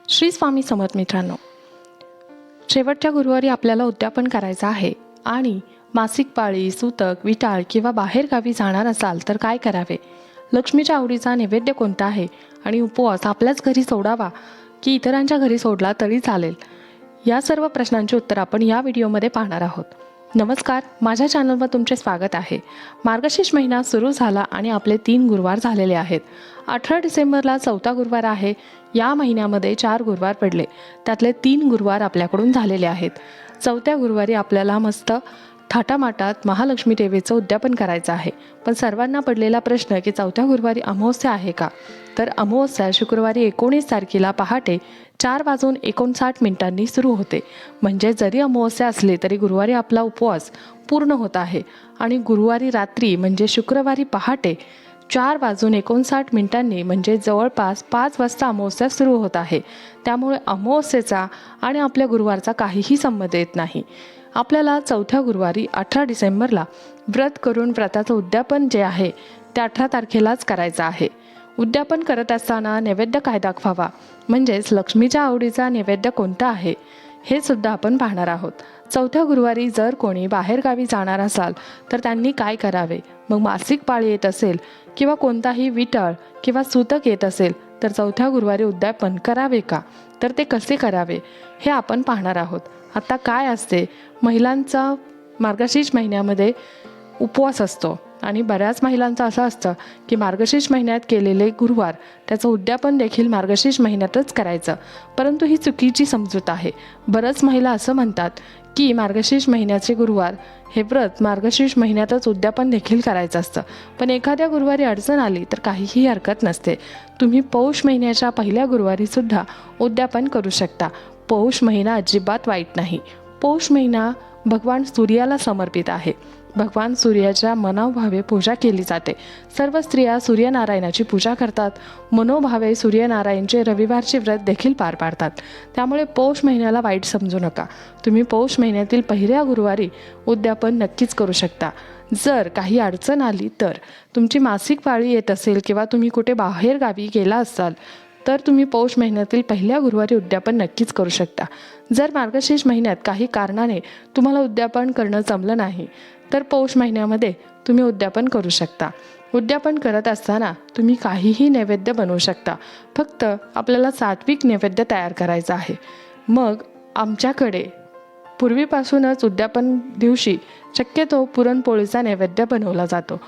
श्री स्वामी समर्थ मित्रांनो, शेवटच्या गुरुवारी आपल्याला उद्यापन करायचं आहे आणि मासिक पाळी, सूतक, विटाळ किंवा बाहेरगावी जाणार असाल तर काय करावे? लक्ष्मीच्या आवडीचा नैवेद्य कोणता आहे आणि उपवास आपल्याच घरी सोडावा की इतरांच्या घरी सोडला तरी चालेल? या सर्व प्रश्नांची उत्तर आपण या व्हिडिओमध्ये पाहणार आहोत. नमस्कार, माझ्या चॅनलवर तुमचे स्वागत आहे. मार्गशीर्ष महिना सुरू झाला आणि आपले 3 गुरुवार झालेले आहेत. 18 डिसेंबरला 4था गुरुवार आहे. या महिन्यामध्ये 4 गुरुवार पडले, त्यातले 3 गुरुवार आपल्याकडून झालेले आहेत. 4थ्या गुरुवारी आपल्याला मस्त थाटामाटात महालक्ष्मी देवीचं उद्यापन करायचं आहे. पण सर्वांना पडलेला प्रश्न की 4थ्या गुरुवारी अमावस्या आहे का? तर अमावस्या शुक्रवारी 19 तारखेला पहाटे 4:59 सुरू होते. म्हणजे जरी अमावस्या असली तरी गुरुवारी आपला उपवास पूर्ण होत आहे आणि गुरुवारी रात्री म्हणजे शुक्रवारी पहाटे 4:59 म्हणजे जवळपास 5 वाजता अमावस्या सुरू होत आहे. त्यामुळे अमावस्येचा आणि आपल्या गुरुवारचा काहीही संबंध येत नाही. आपल्याला 4थ्या गुरुवारी 18 डिसेंबरला व्रत करून व्रताचं उद्यापन जे आहे ते 18 तारखेलाच करायचं आहे. उद्यापन करत असताना नैवेद्य काय दाखवावा, म्हणजेच लक्ष्मीच्या आवडीचा नैवेद्य कोणता आहे हे सुद्धा आपण पाहणार आहोत. 4थ्या गुरुवारी जर कोणी बाहेरगावी जाणार असाल तर त्यांनी काय करावे? मग मासिक पाळी येत असेल किंवा कोणताही विटाळ किंवा सूतक येत असेल तर 4थ्या गुरुवारी उद्यापन करावे का? तर ते कसे करावे हे आपण पाहणार आहोत. आता काय असते, महिलांचा मार्गशीर्ष महिन्यामध्ये उपवास असतो आणि बऱ्याच महिलांचं असं असतं की मार्गशीर्ष महिन्यात केलेले गुरुवार त्याचं उद्यापन देखील मार्गशीर्ष महिन्यातच करायचं, परंतु ही चुकीची समजूत आहे. बऱ्याच महिला असं म्हणतात की मार्गशीर्ष महिन्याचे गुरुवार हे व्रत मार्गशीर्ष महिन्यातच उद्यापन देखील करायचं असतं. पण एखाद्या गुरुवारी अडचण आली तर काहीही हरकत नसते. तुम्ही पौष महिन्याच्या पहिल्या गुरुवारी सुद्धा उद्यापन करू शकता. पौष महिना अजिबात वाईट नाही. पौष महिना भगवान सूर्याला समर्पित आहे. भगवान सूर्याच्या मनोभावे पूजा केली जाते. सर्व स्त्रिया सूर्यनारायणाची पूजा करतात. मनोभावे सूर्यनारायणचे रविवारचे व्रत देखील पार पाडतात. त्यामुळे पौष महिन्याला वाईट समजू नका. तुम्ही पौष महिन्यातील पहिल्या गुरुवारी उद्यापन नक्कीच करू शकता. जर काही अडचण आली तर तुमची मासिक पाळी येत असेल किंवा तुम्ही कुठे बाहेर गावी गेला असाल तर तुम्ही पौष महिन्यातील पहिल्या गुरुवारी उद्यापन नक्कीच करू शकता. जर मार्गशीर्ष महिन्यात काही कारणाने तुम्हाला उद्यापन करणं जमलं नाही तर पौष महिन्यामध्ये तुम्ही उद्यापन करू शकता. उद्यापन करत असताना तुम्ही काहीही नैवेद्य बनवू शकता. फक्त आपल्याला सात्विक नैवेद्य तयार करायचा आहे. मग आमच्याकडे पूर्वीपासूनच उद्यापन दिवशी शक्यतो पुरणपोळीचा नैवेद्य बनवला जातो.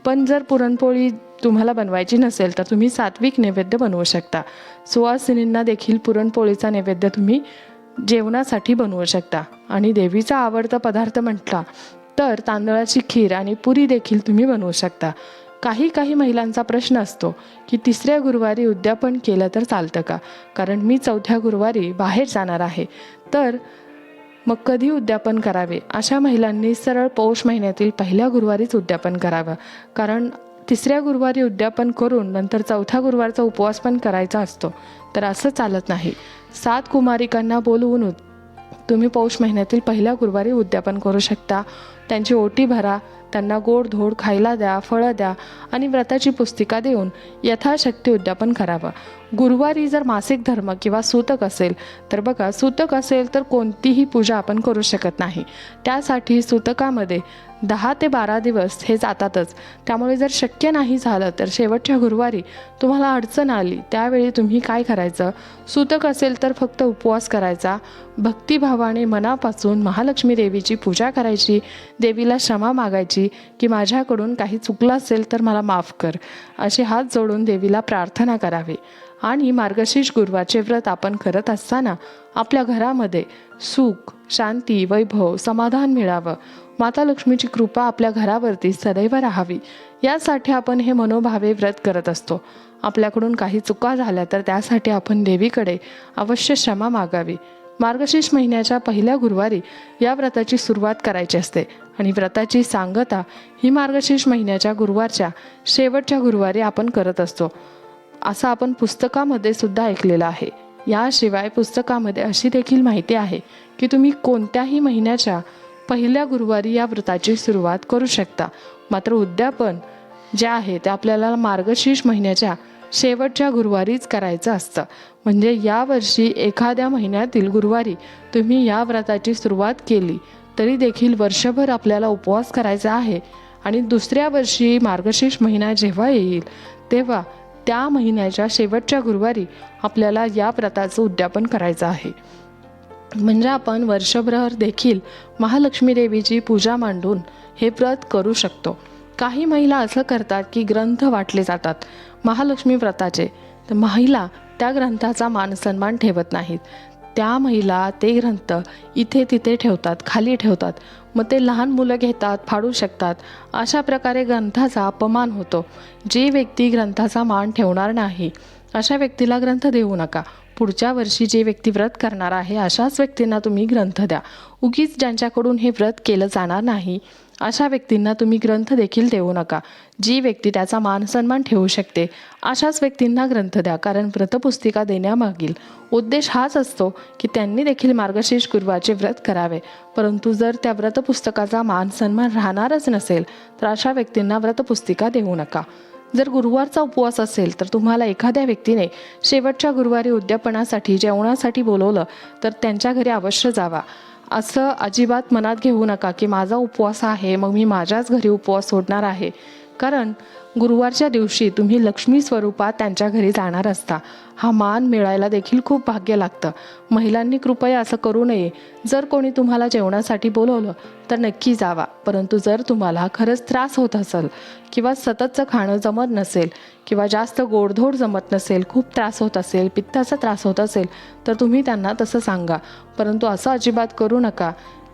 पण जर पुरणपोळी तुम्हाला बनवायची नसेल तर तुम्ही सात्विक नैवेद्य बनवू शकता. सुवासिनींना देखील पुरणपोळीचा नैवेद्य तुम्ही जेवणासाठी बनवू शकता. आणि देवीचा आवडता पदार्थ म्हटला तर तांदळाची खीर आणि पुरी देखील तुम्ही बनवू शकता. काही महिलांचा प्रश्न असतो की 3ऱ्या गुरुवारी उद्यापन केलं तर चालतं का? कारण मी 4थ्या गुरुवारी बाहेर जाणार आहे, तर मग कधी उद्यापन करावे? अशा महिलांनी सरळ पौष महिन्यातील पहिल्या गुरुवारीच उद्यापन करावं. कारण 3ऱ्या गुरुवारी उद्यापन करून नंतर 4थ्या गुरुवारचा उपवास पण करायचा असतो, तर असं चालत नाही. 7 कुमारिकांना बोलवून तुम्ही पौष महिन्यातील पहिल्या गुरुवारी उद्यापन करू शकता. त्यांची ओटी भरा, त्यांना गोडधोड खायला द्या, फळं द्या आणि व्रताची पुस्तिका देऊन यथाशक्ती उद्यापन करावं. गुरुवारी जर मासिक धर्म किंवा सूतक असेल तर बघा, सूतक असेल तर कोणतीही पूजा आपण करू शकत नाही. त्यासाठी सूतकामध्ये 10 ते 12 दिवस हे जातातच. त्यामुळे जर शक्य नाही झालं तर शेवटच्या गुरुवारी तुम्हाला अडचण आली त्यावेळी तुम्ही काय करायचं? सूतक असेल तर फक्त उपवास करायचा, भक्तिभावाने मनापासून महालक्ष्मी देवीची पूजा करायची, देवीला क्षमा मागायची की माझ्याकडून काही चुकलं असेल तर मला माफ कर, असे हात जोडून देवीला प्रार्थना करावी. आणि मार्गशीर्ष गुरुवारचे व्रत आपण करत असताना आपल्या घरामध्ये सुख, शांती, वैभव, समाधान मिळावं, माता लक्ष्मीची कृपा आपल्या घरावरती सदैव राहावी, यासाठी आपण हे मनोभावे व्रत करत असतो. आपल्याकडून काही चुका झाल्या तर त्यासाठी आपण देवीकडे अवश्य क्षमा मागावी. मार्गशीर्ष महिन्याच्या पहिल्या गुरुवारी या व्रताची सुरुवात करायची असते आणि व्रताची सांगता ही मार्गशीर्ष महिन्याच्या गुरुवारच्या शेवटच्या गुरुवारी आपण करत असतो, असं आपण पुस्तकामध्ये सुद्धा ऐकलेलं आहे. याशिवाय पुस्तकामध्ये अशी देखील माहिती आहे की तुम्ही कोणत्याही महिन्याच्या पहिल्या गुरुवारी या व्रताची सुरुवात करू शकता. मात्र उद्यापन जे आहे ते आपल्याला मार्गशीर्ष महिन्याच्या शेवटच्या गुरुवारीच करायचं असतं. म्हणजे यावर्षी एखाद्या महिन्यातील गुरुवारी तुम्ही या व्रताची सुरुवात केली तरी देखील वर्षभर आपल्याला उपवास करायचा आहे आणि दुसऱ्या वर्षी मार्गशीर्ष महिना जेव्हा येईल तेव्हा त्या महिन्याच्या शेवटच्या गुरुवारी आपल्याला या व्रताचं उद्यापन करायचं आहे. म्हणजे आपण वर्षभर देखील महालक्ष्मी देवीची पूजा मांडून हे व्रत करू शकतो. काही महिला असं करतात की ग्रंथ वाटले जातात महालक्ष्मी व्रताचे, तर महिला त्या ग्रंथाचा मानसन्मान ठेवत नाहीत. त्या महिला ते ग्रंथ इथे तिथे ठेवतात, खाली ठेवतात. मग ते लहान मुलं घेतात, फाडू शकतात. अशा प्रकारे ग्रंथाचा अपमान होतो. जी व्यक्ती ग्रंथाचा मान ठेवणार नाही अशा व्यक्तीला ग्रंथ देऊ नका. पुढच्या वर्षी जे व्यक्ती व्रत करणार आहे अशाच व्यक्तींना तुम्ही ग्रंथ द्या. उगीच ज्यांच्याकडून हे व्रत केलं जाणार नाही अशा व्यक्तींना तुम्ही ग्रंथ देखील देऊ नका. जी व्यक्ती त्याचा मानसन्मान ठेवू शकते अशाच व्यक्तींना ग्रंथ द्या. कारण व्रतपुस्तिका देण्यामागील उद्देश हाच असतो की त्यांनी देखील मार्गशीर्ष गुरुवारचे व्रत करावे. परंतु जर त्या व्रतपुस्तकाचा मानसन्मान राहणारच नसेल तर अशा व्यक्तींना व्रतपुस्तिका देऊ नका. जर गुरुवारचा उपवास असेल तर तुम्हाला एखाद्या व्यक्तीने शेवटच्या गुरुवारी उद्यापनासाठी जेवणासाठी बोलवलं तर त्यांच्या घरी अवश्य जावा. असं अजिबात मनात घेऊ नका की माझा उपवास आहे मग मी माझ्याच घरी उपवास सोडणार आहे. कारण गुरुवारच्या दिवशी तुम्ही लक्ष्मी स्वरूपात त्यांच्या घरी जाणार असता. हा मान मिळायला देखील खूप भाग्य लागतं. महिलांनी कृपया असं करू नये. जर कोणी तुम्हाला जेवणासाठी बोलवलं तर नक्की जावा. परंतु जर तुम्हाला खरंच त्रास होत असेल किंवा सततचं खाणं जमत नसेल किंवा जास्त गोडधोड जमत नसेल, खूप त्रास होत असेल, पित्ताचा त्रास होत असेल तर तुम्ही त्यांना तसं सांगा. परंतु असं अजिबात करू नका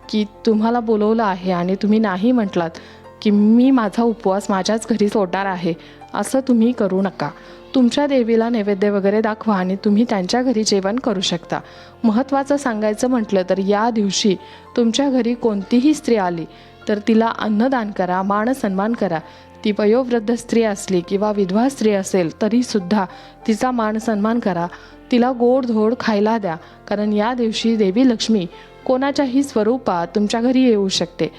की तुम्हाला बोलवलं आहे आणि तुम्ही नाही म्हटलात की मी माझा उपवास माझ्याच घरी सोडणार आहे. असं तुम्ही करू नका. तुमच्या देवीला नैवेद्य वगैरे दाखवा आणि तुम्ही त्यांच्या घरी जेवण करू शकता. महत्त्वाचं सांगायचं म्हटलं तर या दिवशी तुमच्या घरी कोणतीही स्त्री आली तर तिला अन्नदान करा, मानसन्मान करा. ती वयोवृद्ध स्त्री असली किंवा विधवा स्त्री असेल तरीसुद्धा तिचा मानसन्मान करा. तिला गोडधोड खायला द्या. कारण या दिवशी देवी लक्ष्मी कोणाच्याही स्वरूपात तुमच्या घरी येऊ शकते.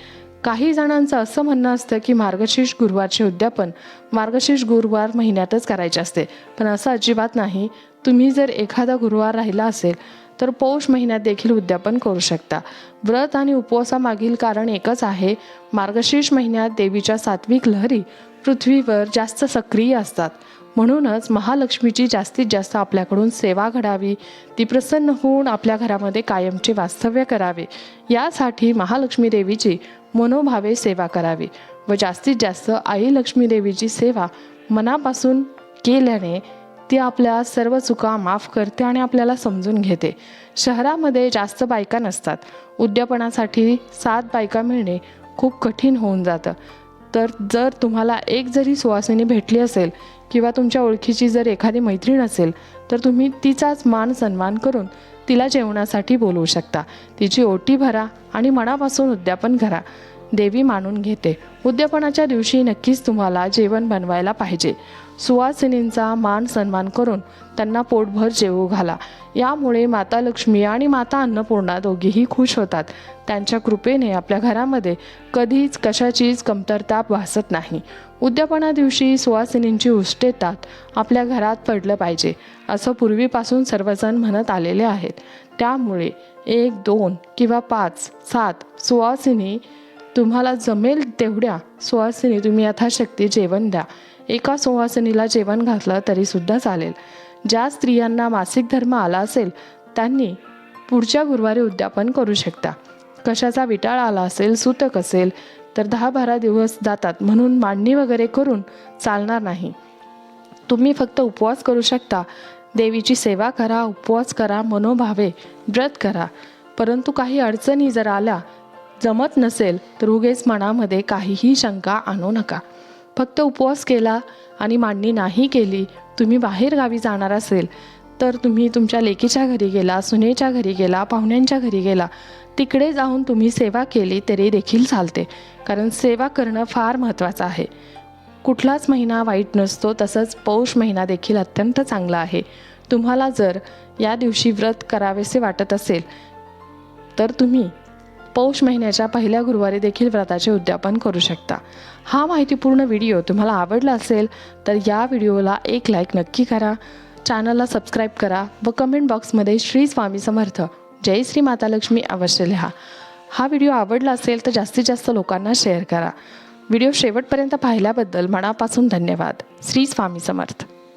काही जणांचं असं म्हणणं असतं की मार्गशीर्ष गुरुवारचे उद्यापन मार्गशीर्ष गुरुवार महिन्यातच करायचे असते, पण असं अजिबात नाही. तुम्ही जर एखादा गुरुवार राहिला असेल तर पौष महिन्यात देखील उद्यापन करू शकता. व्रत आणि उपवासामागील कारण एकच आहे. मार्गशीर्ष महिन्यात देवीच्या सात्विक लहरी पृथ्वीवर जास्त सक्रिय असतात. म्हणूनच महालक्ष्मीची जास्तीत जास्त आपल्याकडून सेवा घडावी, ती प्रसन्न होऊन आपल्या घरामध्ये कायमचे वास्तव्य करावे, यासाठी महालक्ष्मी देवीची मनोभावे सेवा करावी व जास्तीत जास्त आई लक्ष्मी देवीची सेवा मनापासून केल्याने ती आपल्या सर्व चुका माफ करते आणि आपल्याला समजून घेते. शहरामध्ये जास्त बायका नसतात. उद्यापनासाठी 7 बायका मिळणे खूप कठीण होऊन जातं. तर जर तुम्हाला एक जरी सुवासिनी भेटली असेल किंवा तुमच्या ओळखीची जर एखादी मैत्रीण असेल तर तुम्ही तिचाच मान सन्मान करून तिला जेवणासाठी बोलवू शकता. तिची ओटी भरा आणि मनापासून उद्यापन करा. देवी मानून घेते. उद्यापनाच्या दिवशी नक्कीच तुम्हाला जेवण बनवायला पाहिजे. सुवासिनींचा मान सन्मान करून त्यांना पोटभर जेवू घाला. यामुळे माता लक्ष्मी आणि माता अन्नपूर्णा दोघीही खुश होतात. त्यांच्या कृपेने आपल्या घरामध्ये कधीच कशाचीच कमतरता भासत नाही. उद्यापना दिवशी सुवासिनींची उष्टेतात आपल्या घरात पडलं पाहिजे असं पूर्वीपासून सर्वजण म्हणत आलेले आहेत. त्यामुळे 1, 2 किंवा 5, 7 सुवासिनी तुम्हाला जमेल तेवढ्या सुवासिनी तुम्ही यथाशक्ती जेवण द्या. एका सुवासिनीला जेवण घातलं तरीसुद्धा चालेल. ज्या स्त्रियांना मासिक धर्म आला असेल त्यांनी पुढच्या गुरुवारी उद्यापन करू शकता. कशाचा विटाळ आला असेल, सूतक असेल तर 10-12 दिवस जातात म्हणून मांडणी वगैरे करून चालणार नाही. तुम्ही फक्त उपवास करू शकता. देवीची सेवा करा, उपवास करा, मनोभावे व्रत करा. परंतु काही अडचणी जर आल्या, जमत नसेल तर उगेच मनामध्ये काहीही शंका आणू नका. फक्त उपवास केला आणि मांडणी नाही केली, तुम्ही बाहेर गावी जाणार असेल तर तुम्ही तुमच्या लेकीच्या घरी गेला, सुनेच्या घरी गेला, पाहुण्यांच्या घरी गेला, तिकडे जाऊन तुम्ही सेवा केली तरी देखील चालते. कारण सेवा करणं फार महत्त्वाचं आहे. कुठलाच महिना वाईट नसतो. तसंच पौष महिना देखील अत्यंत चांगला आहे. तुम्हाला जर या दिवशी व्रत करावेसे वाटत असेल तर तुम्ही पौष महिन्याच्या पहिल्या गुरुवारी देखील व्रताचे उद्यापन करू शकता. हा माहितीपूर्ण व्हिडिओ तुम्हाला आवडला असेल तर या व्हिडिओला एक लाईक नक्की करा, चॅनलला सबस्क्राईब करा व कमेंट बॉक्समध्ये श्री स्वामी समर्थ, जय श्री माता लक्ष्मी अवश्य लिहा. हा व्हिडिओ आवडला असेल तर जास्तीत जास्त लोकांना शेअर करा. व्हिडिओ शेवटपर्यंत पाहिल्याबद्दल मनापासून धन्यवाद. श्री स्वामी समर्थ.